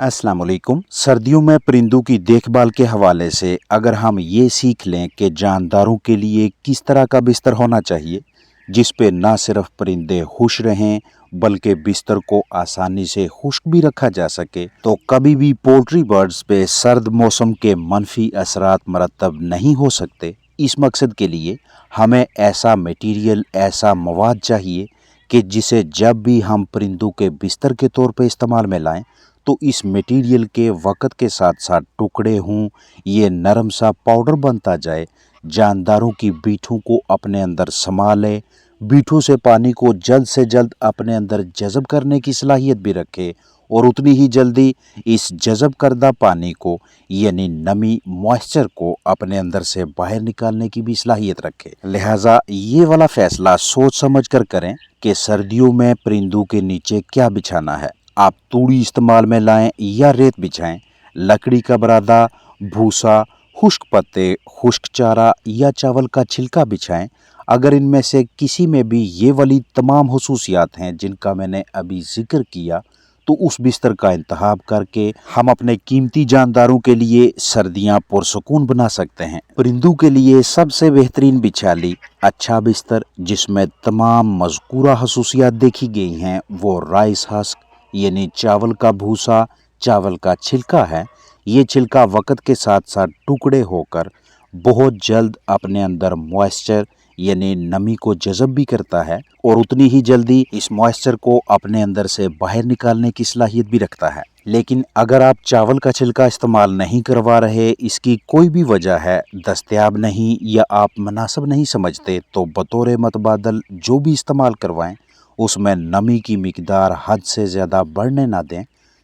अस्सलाम वालेकुम। सर्दियों में परिंदों की देखभाल के हवाले से अगर हम ये सीख लें कि जानदारों के लिए किस तरह का बिस्तर होना चाहिए जिस पे ना सिर्फ परिंदे खुश रहें बल्कि बिस्तर को आसानी से खुश्क भी रखा जा सके, तो कभी भी पोल्ट्री बर्ड्स पे सर्द मौसम के मनफी असरात मरतब नहीं हो सकते। इस मकसद के लिए हमें ऐसा मटीरियल, ऐसा मवाद चाहिए कि जिसे जब भी हम परिंदों के बिस्तर के तौर पे इस्तेमाल में लाएं तो इस मटेरियल के वक़्त के साथ साथ टुकड़े हों, ये नरम सा पाउडर बनता जाए, जानदारों की बीठों को अपने अंदर समा ले, बीठों से पानी को जल्द से जल्द अपने अंदर जज़ब करने की सलाहियत भी रखे और उतनी ही जल्दी इस जज़ब करदा पानी को यानी नमी, मॉइस्चर को अपने अंदर से बाहर निकालने की भी सलाहियत रखे। लिहाजा ये वाला फ़ैसला सोच समझ कर करें कि सर्दियों में परिंदों के नीचे क्या बिछाना है। आप तूड़ी इस्तेमाल में लाएं या रेत बिछाएं, लकड़ी का बरादा, भूसा, खुश्क पत्ते, खुश्क चारा या चावल का छिलका बिछाएं। अगर इनमें से किसी में भी ये वाली तमाम हुसूसियात हैं जिनका मैंने अभी जिक्र किया, तो उस बिस्तर का इंतखाब करके हम अपने कीमती जानदारों के लिए सर्दियां पुरसुकून बना सकते हैं। परिंदों के लिए सबसे बेहतरीन बिछाली, अच्छा बिस्तर जिसमें तमाम मज़कूरा हुसूसियात देखी गई हैं, वो राइस हस्क यानी चावल का भूसा, चावल का छिलका है। ये छिलका वक़्त के साथ साथ टुकड़े होकर बहुत जल्द अपने अंदर मॉइस्चर यानी नमी को जज़ब भी करता है और उतनी ही जल्दी इस मॉइस्चर को अपने अंदर से बाहर निकालने की सलाहियत भी रखता है। लेकिन अगर आप चावल का छिलका इस्तेमाल नहीं करवा रहे, इसकी कोई भी वजह है, दस्तयाब नहीं या आप मुनासिब नहीं समझते, तो बतौर मतबादल जो भी इस्तेमाल करवाएं उसमें नमी की मिकदार हद से ज़्यादा बढ़ने ना दें,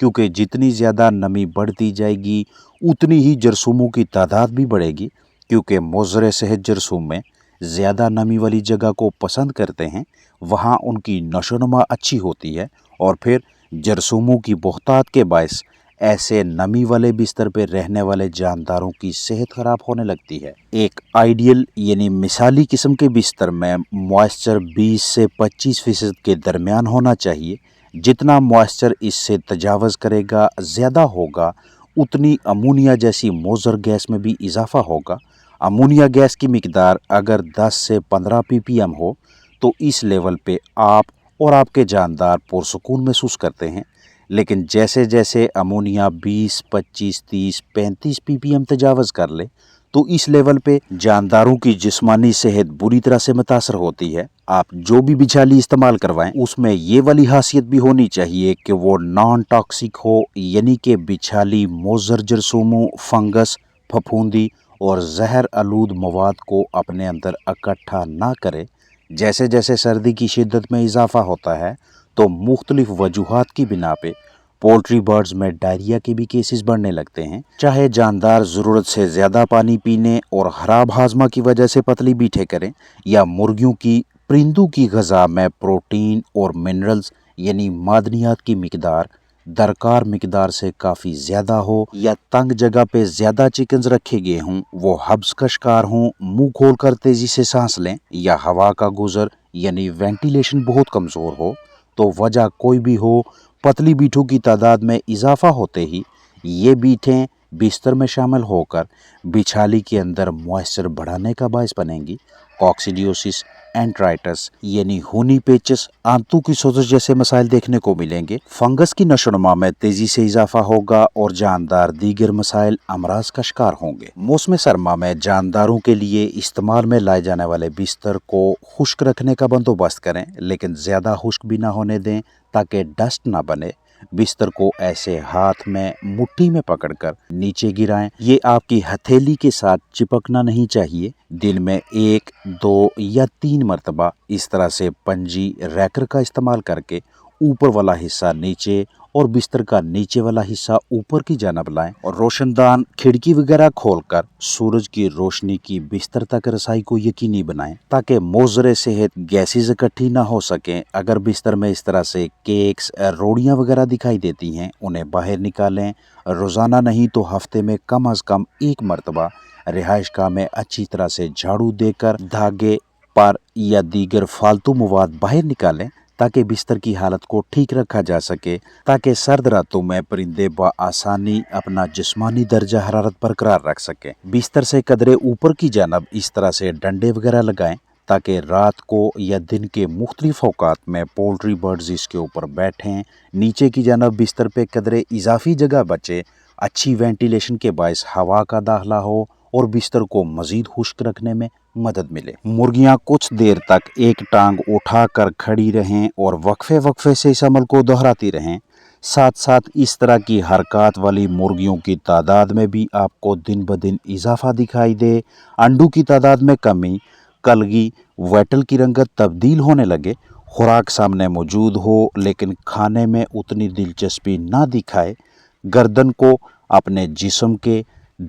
क्योंकि जितनी ज़्यादा नमी बढ़ती जाएगी उतनी ही जरसूमों की तादाद भी बढ़ेगी, क्योंकि मोज़र सेहत जरसूम में ज़्यादा नमी वाली जगह को पसंद करते हैं, वहाँ उनकी नशोनुमा अच्छी होती है और फिर जरसूमों की बहुतात के बायस ऐसे नमी वाले बिस्तर पर रहने वाले जानदारों की सेहत ख़राब होने लगती है। एक आइडियल यानी मिसाली किस्म के बिस्तर में मॉइस्चर 20 से 25% के दरमियान होना चाहिए। जितना मॉइस्चर इससे तजावज़ करेगा, ज़्यादा होगा, उतनी अमोनिया जैसी मोज़र गैस में भी इजाफ़ा होगा। अमोनिया गैस की मिकदार अगर 10 से 15 ppm हो तो इस लेवल पे आप और आपके जानदार पुरसुकून महसूस करते हैं। लेकिन जैसे जैसे अमोनिया 20, 25, 30, 35 ppm तजावज़ कर ले तो इस लेवल पे जानदारों की जिस्मानी सेहत बुरी तरह से मुतासर होती है। आप जो भी बिछाली इस्तेमाल करवाएं उसमें ये वाली खासियत भी होनी चाहिए कि वो नॉन टॉक्सिक हो, यानी कि बिछाली मोज़र जरसूमों, फंगस, फफूंदी और जहर आलूद मवाद को अपने अंदर इकट्ठा ना करे। जैसे जैसे सर्दी की शिद्दत में इजाफा होता है तो मुख्तलिफ वजूहात की बिना पे पोल्ट्री बर्ड्स में डायरिया के भी केसेस बढ़ने लगते हैं। चाहे जानदार ज़रूरत से ज़्यादा पानी पीने और खराब हाजमा की वजह से पतली बीठे करें, या मुर्गियों की परिंदों की ग़िज़ा में प्रोटीन और मिनरल्स यानी मादनियात की मिकदार दरकार मिकदार से काफ़ी ज़्यादा हो, या तंग जगह पे ज़्यादा चिकन्स रखे गए हों, वो हब्स का शिकार हों, मुंह खोल कर तेज़ी से सांस लें, या हवा का गुजर यानी वेंटिलेशन बहुत कमज़ोर हो, तो वजह कोई भी हो, पतली बीठों की तादाद में इजाफा होते ही ये बीठें बिस्तर में शामिल होकर बिछाली के अंदर मॉइस्चर बढ़ाने का बायस बनेंगी। कॉक्सिडियोसिस, एंट्राइटिस यानी खूनी पेचस, आंतों की सोजश जैसे मसाइल देखने को मिलेंगे। फंगस की नशोनुमा में तेजी से इजाफा होगा और जानदार दीगर मसाइल अमराज का शिकार होंगे। मौसम सरमा में जानदारों के लिए इस्तेमाल में लाए जाने वाले बिस्तर को खुश्क रखने का बंदोबस्त करें, लेकिन ज़्यादा खुश्क भी ना होने दें ताकि डस्ट ना बने। बिस्तर को ऐसे हाथ में मुट्ठी में पकड़कर नीचे गिराएं। ये आपकी हथेली के साथ चिपकना नहीं चाहिए। दिन में 1, 2 या 3 मरतबा इस तरह से पंजी रैकर का इस्तेमाल करके ऊपर वाला हिस्सा नीचे और बिस्तर का नीचे वाला हिस्सा ऊपर की जानिब लाएं और रोशनदान, खिड़की वगैरह खोलकर सूरज की रोशनी की बिस्तर तक रसाई को यकीनी बनाएं ताकि मोज़र सेहत गैसेस इकट्ठी ना हो सकें। अगर बिस्तर में इस तरह से केक्स, रोटियां वगैरह दिखाई देती हैं, उन्हें बाहर निकालें। रोज़ाना नहीं तो हफ्ते में कम अज़ कम 1 मरतबा रिहाइशगाह में अच्छी तरह से झाड़ू देकर धागे पर या दीगर फालतू मवाद बाहर निकालें ताकि बिस्तर की हालत को ठीक रखा जा सके, ताकि सर्द रातों में परिंदे बआसानी अपना जिस्मानी दर्जा हरारत बरकरार रख सके। बिस्तर से कदरे ऊपर की जानब इस तरह से डंडे वगैरह लगाएं ताकि रात को या दिन के मुख्तलिफ औकात में पोल्ट्री बर्ड्स इसके ऊपर बैठें। नीचे की जानब बिस्तर पे कदरे इजाफी जगह बचे, अच्छी वेंटिलेशन के बायस हवा का दाखला हो और बिस्तर को मजीद खुश्क रखने में मदद मिले। मुर्गियां कुछ देर तक एक टांग उठाकर खड़ी रहें और वक्फे वक्फे से इस अमल को दोहराती रहें। साथ साथ इस तरह की हरकत वाली मुर्गियों की तादाद में भी आपको दिन ब दिन इजाफा दिखाई दे। अंडों की तादाद में कमी, कलगी वेटल की रंगत तब्दील होने लगे, खुराक सामने मौजूद हो लेकिन खाने में उतनी दिलचस्पी ना दिखाए, गर्दन को अपने जिस्म के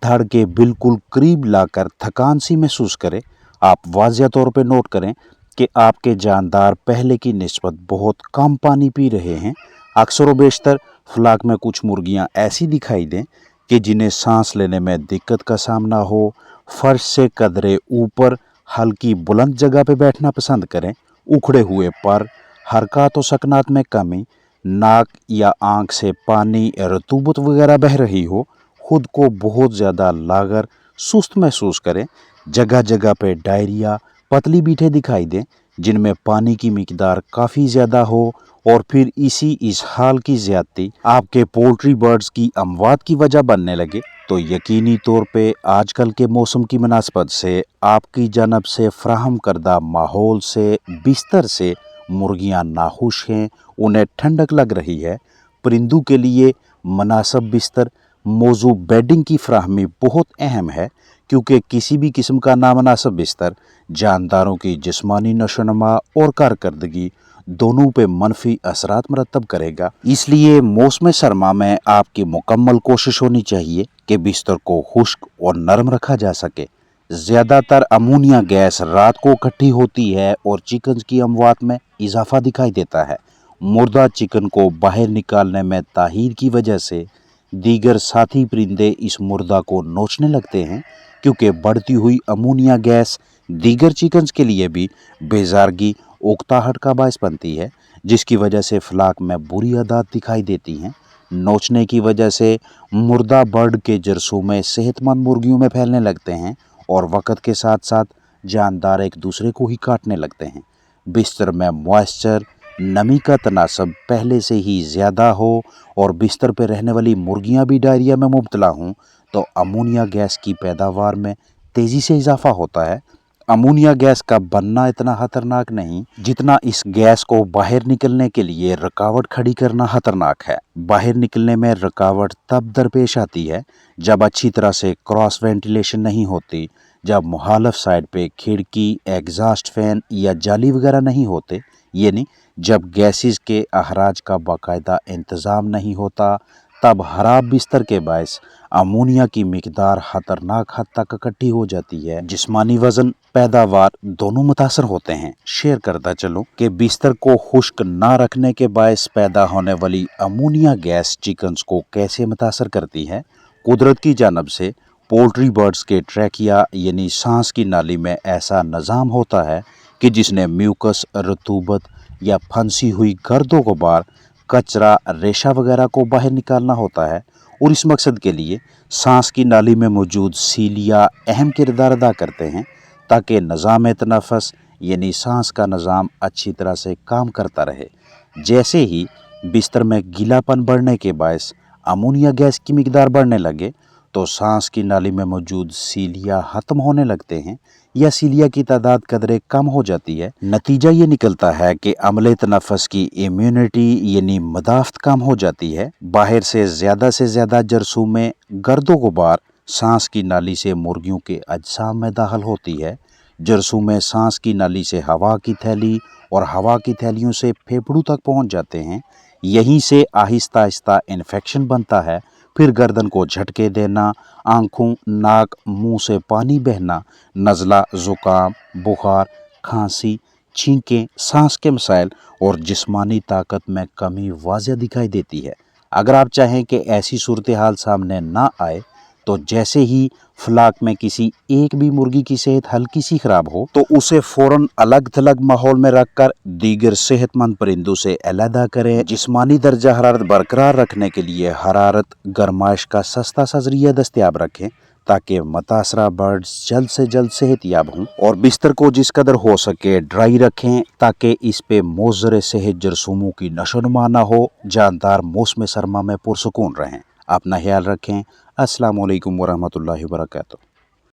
धड़ के बिल्कुल करीब लाकर थकान सी महसूस करें। आप वाज़िया तौर पे नोट करें कि आपके जानदार पहले की निस्बत बहुत कम पानी पी रहे हैं। अक्सर व बेशतर फ्लाक में कुछ मुर्गियां ऐसी दिखाई दें कि जिन्हें सांस लेने में दिक्कत का सामना हो। फर्श से कदरे ऊपर हल्की बुलंद जगह पे बैठना पसंद करें। उखड़े हुए पर, हरकत व सकनात में कमी, नाक या आंख से पानी, रतूबत वगैरह बह रही हो, खुद को बहुत ज़्यादा लागर सुस्त महसूस करें, जगह जगह पे डायरिया, पतली बीठे दिखाई दें जिनमें पानी की मिकदार काफ़ी ज़्यादा हो, और फिर इस हाल की ज़्यादती आपके पोल्ट्री बर्ड्स की अमवात की वजह बनने लगे, तो यकीनी तौर पे आजकल के मौसम की मुनासबत से आपकी जानब से फ्राहम करदा माहौल से, बिस्तर से मुर्गियां नाखुश हैं, उन्हें ठंडक लग रही है। परिंदों के लिए मुनासिब बिस्तर मौजू बेडिंग की फ्राहमी बहुत अहम है, क्योंकि किसी भी किस्म का नामनासिब बिस्तर जानदारों की जिस्मानी नशोनुमा और कारकर्दगी दोनों पे मनफी असरात मरतब करेगा। इसलिए मौसम सरमा में आपकी मुकम्मल कोशिश होनी चाहिए कि बिस्तर को खुश्क और नरम रखा जा सके। ज़्यादातर अमोनिया गैस रात को इकट्ठी होती है और चिकन की अमवात में इजाफा दिखाई देता है। मुर्दा चिकन को बाहर निकालने में ताहीर की वजह से दीगर साथी परिंदे इस मुर्दा को नोचने लगते हैं, क्योंकि बढ़ती हुई अमोनिया गैस दीगर चिकन्स के लिए भी बेजारगी, उकताहट का बायस बनती है, जिसकी वजह से फ्लाक में बुरी आदत दिखाई देती हैं। नोचने की वजह से मुर्दा बर्ड के जरसूमे सेहतमंद मुर्गियों में फैलने लगते हैं और वक़्त के साथ साथ जानदार एक दूसरे को ही काटने लगते हैं। बिस्तर में मॉइस्चर, नमी का तनासब पहले से ही ज़्यादा हो और बिस्तर पर रहने वाली मुर्गियां भी डायरिया में मुब्तला हों, तो अमोनिया गैस की पैदावार में तेज़ी से इजाफा होता है। अमोनिया गैस का बनना इतना खतरनाक नहीं जितना इस गैस को बाहर निकलने के लिए रुकावट खड़ी करना खतरनाक है। बाहर निकलने में रुकावट तब दरपेश आती है जब अच्छी तरह से क्रॉस वेंटिलेशन नहीं होती, जब मुखालिफ साइड पे खिड़की, एग्जॉस्ट फैन या जाली वगैरह नहीं होते, यानी जब गैसेस के अखराज का बाकायदा इंतज़ाम नहीं होता, तब खराब बिस्तर के बायस अमोनिया की मिकदार खतरनाक हद तक इकट्ठी हो जाती है। जिस्मानी वजन, पैदावार दोनों मुतासर होते हैं। शेयर करता चलूं कि बिस्तर को खुश्क ना रखने के बायस पैदा होने वाली अमोनिया गैस चिकन्स को कैसे मुतासर करती है। कुदरत की जानब से पोल्ट्री बर्ड्स के ट्रैकिया यानी सांस की नाली में ऐसा निज़ाम होता है कि जिसने म्यूकस, रतूबत या फंसी हुई गर्दो गुबार, कचरा, रेशा वगैरह को बाहर निकालना होता है, और इस मकसद के लिए सांस की नाली में मौजूद सीलिया अहम किरदार अदा करते हैं, ताकि निज़ाम तनफ़ुस यानी सांस का निज़ाम अच्छी तरह से काम करता रहे। जैसे ही बिस्तर में गीलापन बढ़ने के बायस अमोनिया गैस की मिकदार बढ़ने लगे, तो सांस की नाली में मौजूद सीलिया ख़त्म होने लगते हैं या सीलिया की तादाद कदरे कम हो जाती है। नतीजा ये निकलता है कि अमले तनफ़ुस की इम्यूनिटी यानी मदाफ़त कम हो जाती है। बाहर से ज़्यादा जरसूमें, गर्दो गुबार सांस की नाली से मुर्गियों के अजसाम में दाखिल होती है। जरसूमें सांस की नाली से हवा की थैली और हवा की थैलियों से फेफड़ों तक पहुँच जाते हैं। यहीं से आहिस्ता आहिस्ता इन्फेक्शन बनता है। फिर गर्दन को झटके देना, आँखों, नाक, मुंह से पानी बहना, नज़ला, ज़ुकाम, बुखार, खांसी, छींकें, सांस के मसाइल और जिस्मानी ताकत में कमी वाज़िया दिखाई देती है। अगर आप चाहें कि ऐसी सूरत हाल सामने ना आए, तो जैसे ही फ्लाक में किसी एक भी मुर्गी की सेहत हल्की सी खराब हो तो उसे फौरन अलग थलग माहौल में रखकर दीगर सेहतमंद परिंदों से अलहदा करें। जिस्मानी दर्जा हरारत बरकरार रखने के लिए हरारत गरमाइश का सस्ता सा जरिया दस्तयाब रखें ताकि मुतासरा बर्ड्स जल्द से जल्द सेहतयाब हों, और बिस्तर को जिस कदर हो सके ड्राई रखें ताकि इस पे मोज़र सेहत जरसूमों की नशोनुमा ना हो। जानदार मौसम सरमा में पुरसकून रहें। अपना ख्याल रखें। अस्सलाम वालेकुम वरहमतुल्लाहि वबरकातुहू।